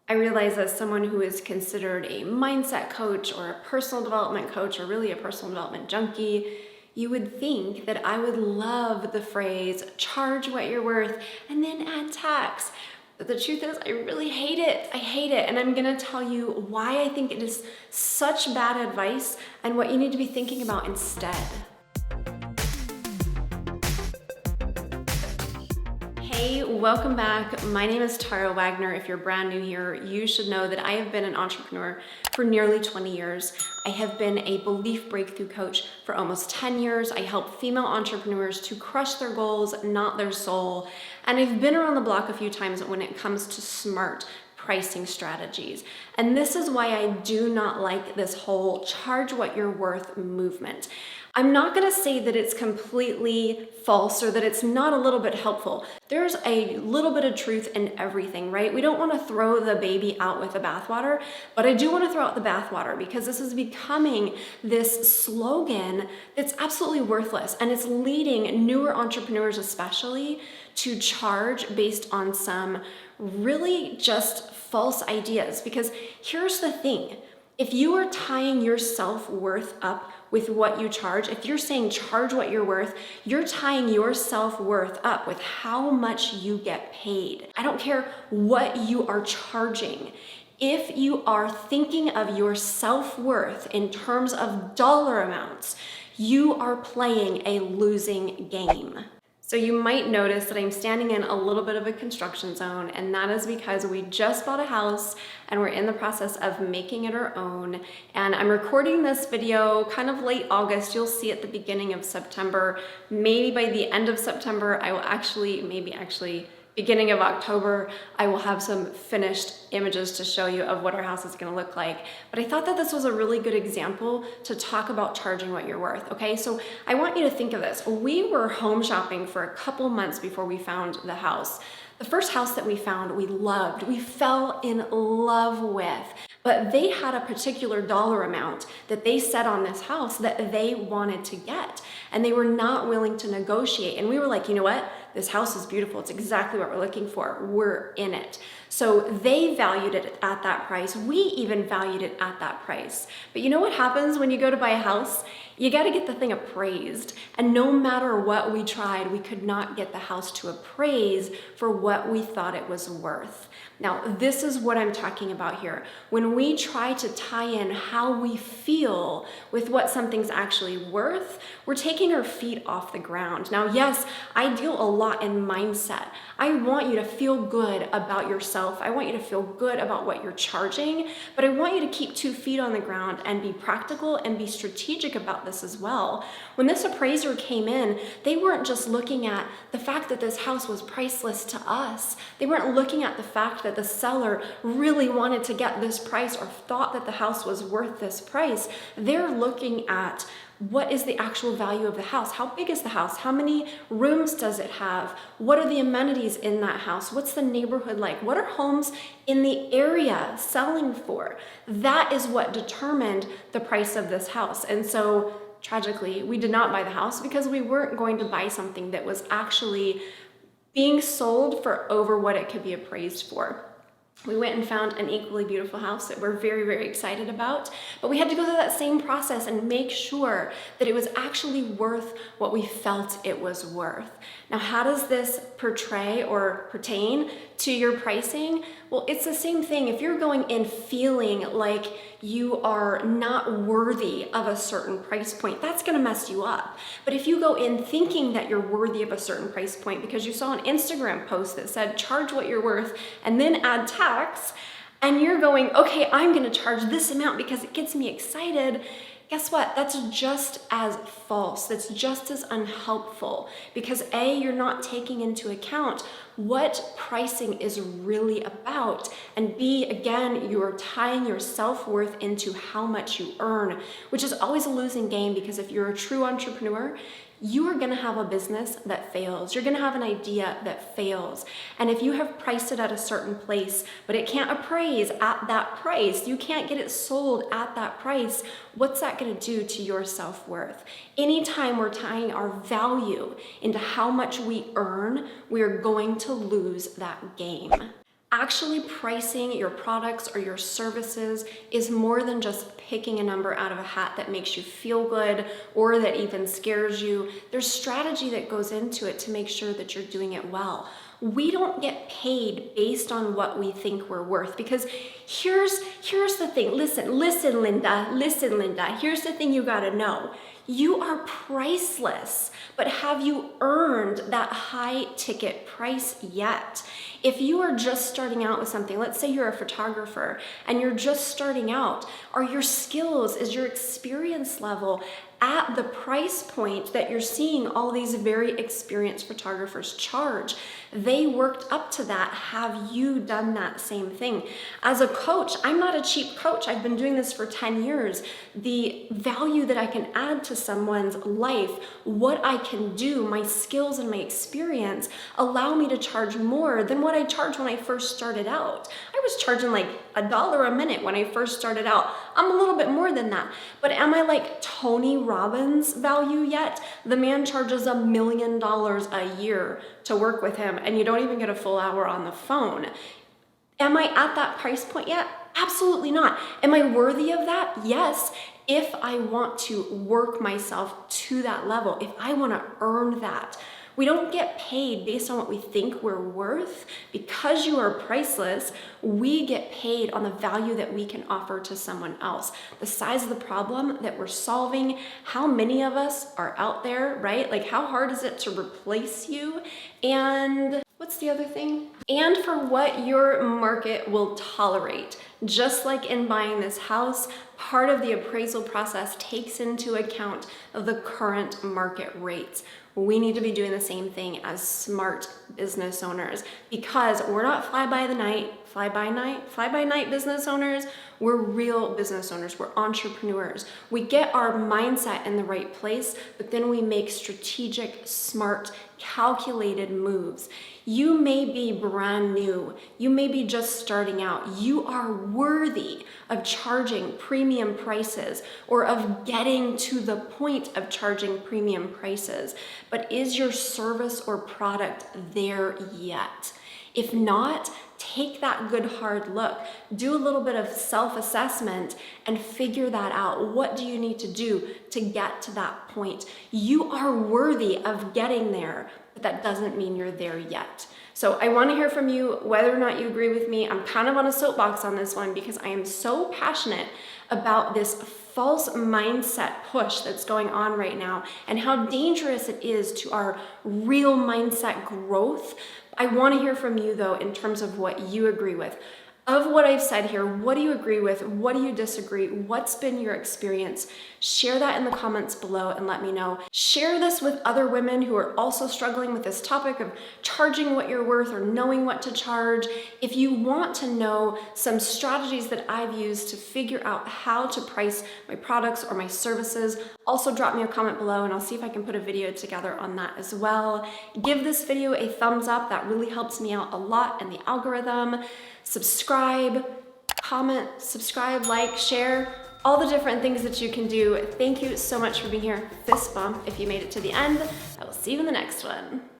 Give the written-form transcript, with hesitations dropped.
I realize as someone who is considered a mindset coach or a personal development coach or really a personal development junkie, you would think that I would love the phrase, charge what you're worth and then add tax. But the truth is, I really hate it. I hate it. And I'm gonna tell you why I think it is such bad advice and what you need to be thinking about instead. Hey, welcome back. My name is Tara Wagner. If you're brand new here, you should know that I have been an entrepreneur for nearly 20 years. I have been a belief breakthrough coach for almost 10 years. I help female entrepreneurs to crush their goals, not their soul. And I've been around the block a few times when it comes to smart pricing strategies. And this is why I do not like this whole charge what you're worth movement. I'm not gonna say that it's completely false or that it's not a little bit helpful. There's a little bit of truth in everything, right? We don't wanna throw the baby out with the bathwater, but I do wanna throw out the bathwater because this is becoming this slogan that's absolutely worthless, and it's leading newer entrepreneurs especially to charge based on some really just false ideas. Because here's the thing, if you are tying your self-worth up with what you charge, if you're saying charge what you're worth, you're tying your self-worth up with how much you get paid. I don't care what you are charging. If you are thinking of your self-worth in terms of dollar amounts, you are playing a losing game. So you might notice that I'm standing in a little bit of a construction zone, and that is because we just bought a house and we're in the process of making it our own. And I'm recording this video kind of late August. You'll see at the beginning of September. Maybe by the end of September, I will actually, beginning of October, I will have some finished images to show you of what our house is gonna look like. But I thought that this was a really good example to talk about charging what you're worth, okay? So I want you to think of this. We were home shopping for a couple months before we found the house. The first house that we found, we loved, we fell in love with, but they had a particular dollar amount that they set on this house that they wanted to get, and they were not willing to negotiate. And we were like, you know what? This house is beautiful. It's exactly what we're looking for. We're in it. So they valued it at that price. We even valued it at that price. But you know what happens when you go to buy a house? You got to get the thing appraised. And no matter what we tried, we could not get the house to appraise for what we thought it was worth. Now, this is what I'm talking about here. When we try to tie in how we feel with what something's actually worth, we're taking our feet off the ground. Now, yes, I deal a lot in mindset. I want you to feel good about yourself. I want you to feel good about what you're charging, but I want you to keep 2 feet on the ground and be practical and be strategic about this as well. When this appraiser came in, they weren't just looking at the fact that this house was priceless to us. They weren't looking at the fact that the seller really wanted to get this price or thought that the house was worth this price. They're looking at what is the actual value of the house? How big is the house? How many rooms does it have? What are the amenities in that house? What's the neighborhood like? What are homes in the area selling for? That is what determined the price of this house. And so tragically, we did not buy the house because we weren't going to buy something that was actually being sold for over what it could be appraised for. We went and found an equally beautiful house that we're very, very excited about, but we had to go through that same process and make sure that it was actually worth what we felt it was worth. Now, how does this portray or pertain to your pricing? Well, it's the same thing. If you're going in feeling like you are not worthy of a certain price point, that's gonna mess you up. But if you go in thinking that you're worthy of a certain price point because you saw an Instagram post that said, charge what you're worth and then add tax, and you're going, okay, I'm gonna charge this amount because it gets me excited, guess what? That's just as false. That's just as unhelpful because A, you're not taking into account what pricing is really about, and B, again, you're tying your self-worth into how much you earn, which is always a losing game because if you're a true entrepreneur, you are gonna have a business that fails. You're gonna have an idea that fails. And if you have priced it at a certain place, but it can't appraise at that price, you can't get it sold at that price, what's that gonna do to your self-worth? Anytime we're tying our value into how much we earn, we're going to lose that game. Actually pricing your products or your services is more than just picking a number out of a hat that makes you feel good or that even scares you. There's strategy that goes into it to make sure that you're doing it well. We don't get paid based on what we think we're worth, because here's the thing. Listen, Linda. Here's the thing you gotta know. You are priceless, but have you earned that high ticket price yet? If you are just starting out with something, let's say you're a photographer and you're just starting out, are your skills, is your experience level at the price point that you're seeing all these very experienced photographers charge? They worked up to that. Have you done that same thing? As a coach, I'm not a cheap coach. I've been doing this for 10 years. The value that I can add to someone's life, what I can do, my skills and my experience allow me to charge more than what I charged when I first started out. I was charging like $1 a minute when I first started out. I'm a little bit more than that. But am I like Tony Robbins value yet? The man charges $1 million a year to work with him, and you don't even get a full hour on the phone. Am I at that price point yet? Absolutely not. Am I worthy of that? Yes. If I want to work myself to that level, if I want to earn that. We don't get paid based on what we think we're worth. Because you are priceless, we get paid on the value that we can offer to someone else. The size of the problem that we're solving, how many of us are out there, right? Like, how hard is it to replace you? And what's the other thing? And for what your market will tolerate. Just like in buying this house, part of the appraisal process takes into account the current market rates. We need to be doing the same thing as smart business owners, because we're not fly by night business owners. We're real business owners. We're entrepreneurs. We get our mindset in the right place, but then we make strategic, smart, calculated moves. You may be brand new. You may be just starting out. You are worthy of charging premium prices or of getting to the point of charging premium prices. But is your service or product there yet? If not, take that good hard look. Do a little bit of self-assessment and figure that out. What do you need to do to get to that point? You are worthy of getting there, but that doesn't mean you're there yet. So I want to hear from you whether or not you agree with me. I'm kind of on a soapbox on this one because I am so passionate about this false mindset push that's going on right now and how dangerous it is to our real mindset growth. I want to hear from you though in terms of what you agree with. Of what I've said here, what do you agree with? What do you disagree? What's been your experience? Share that in the comments below and let me know. Share this with other women who are also struggling with this topic of charging what you're worth or knowing what to charge. If you want to know some strategies that I've used to figure out how to price my products or my services, also drop me a comment below and I'll see if I can put a video together on that as well. Give this video a thumbs up. That really helps me out a lot in the algorithm. Subscribe, comment, subscribe, like, share, all the different things that you can do. Thank you so much for being here. Fist bump if you made it to the end. I will see you in the next one.